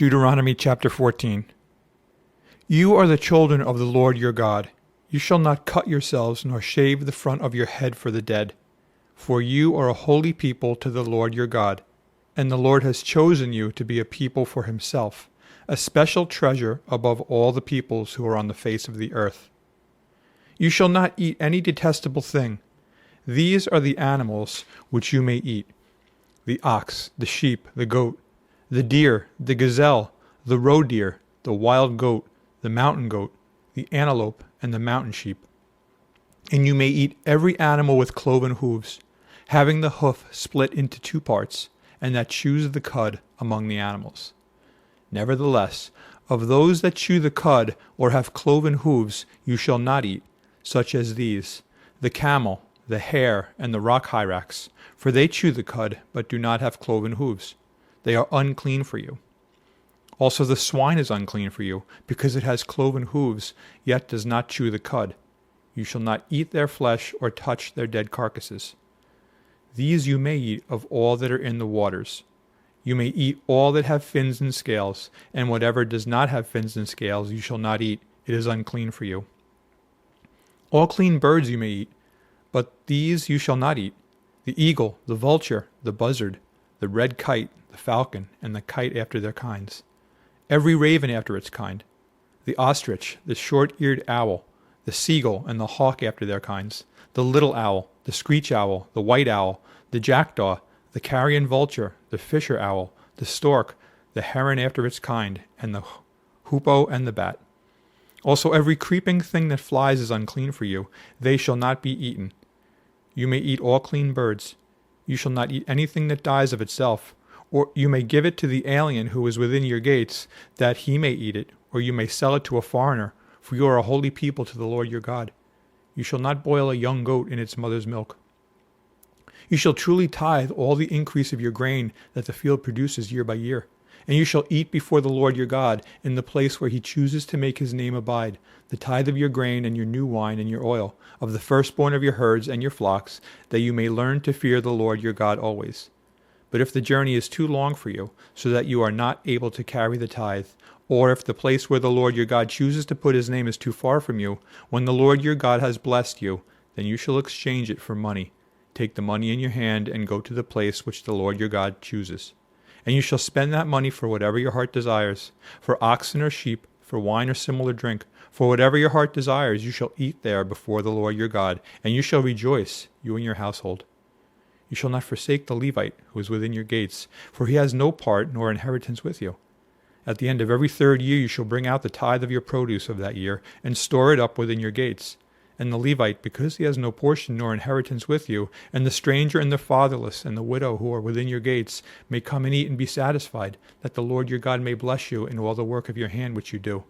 Deuteronomy chapter 14. You are the children of the Lord your God. You shall not cut yourselves, nor shave the front of your head for the dead. For you are a holy people to the Lord your God, and the Lord has chosen you to be a people for himself, a special treasure above all the peoples who are on the face of the earth. You shall not eat any detestable thing. These are the animals which you may eat: the ox, the sheep, the goat, the deer, the gazelle, the roe deer, the wild goat, the mountain goat, the antelope, and the mountain sheep. And you may eat every animal with cloven hooves, having the hoof split into two parts, and that chews the cud among the animals. Nevertheless, of those that chew the cud or have cloven hooves you shall not eat, such as these: the camel, the hare, and the rock hyrax, for they chew the cud, but do not have cloven hooves. They are unclean for you. Also the swine is unclean for you, because it has cloven hooves, yet does not chew the cud. You shall not eat their flesh or touch their dead carcasses. These you may eat of all that are in the waters. You may eat all that have fins and scales, and whatever does not have fins and scales you shall not eat. It is unclean for you. All clean birds you may eat, but these you shall not eat: the eagle, the vulture, the buzzard, the red kite, the falcon, and the kite after their kinds, every raven after its kind, the ostrich, the short-eared owl, the seagull, and the hawk after their kinds, the little owl, the screech owl, the white owl, the jackdaw, the carrion vulture, the fisher owl, the stork, the heron after its kind, and the hoopoe and the bat. Also every creeping thing that flies is unclean for you. They shall not be eaten. You may eat all clean birds. You shall not eat anything that dies of itself, or you may give it to the alien who is within your gates, that he may eat it, or you may sell it to a foreigner, for you are a holy people to the Lord your God. You shall not boil a young goat in its mother's milk. You shall truly tithe all the increase of your grain that the field produces year by year, and you shall eat before the Lord your God in the place where he chooses to make his name abide, the tithe of your grain and your new wine and your oil, of the firstborn of your herds and your flocks, that you may learn to fear the Lord your God always. But if the journey is too long for you, so that you are not able to carry the tithe, or if the place where the Lord your God chooses to put his name is too far from you, when the Lord your God has blessed you, then you shall exchange it for money. Take the money in your hand and go to the place which the Lord your God chooses. And you shall spend that money for whatever your heart desires, for oxen or sheep, for wine or similar drink, for whatever your heart desires you shall eat there before the Lord your God, and you shall rejoice, you and your household. You shall not forsake the Levite who is within your gates, for he has no part nor inheritance with you. At the end of every 3rd year you shall bring out the tithe of your produce of that year, and store it up within your gates. And the Levite, because he has no portion nor inheritance with you, and the stranger and the fatherless and the widow who are within your gates, may come and eat and be satisfied, that the Lord your God may bless you in all the work of your hand which you do.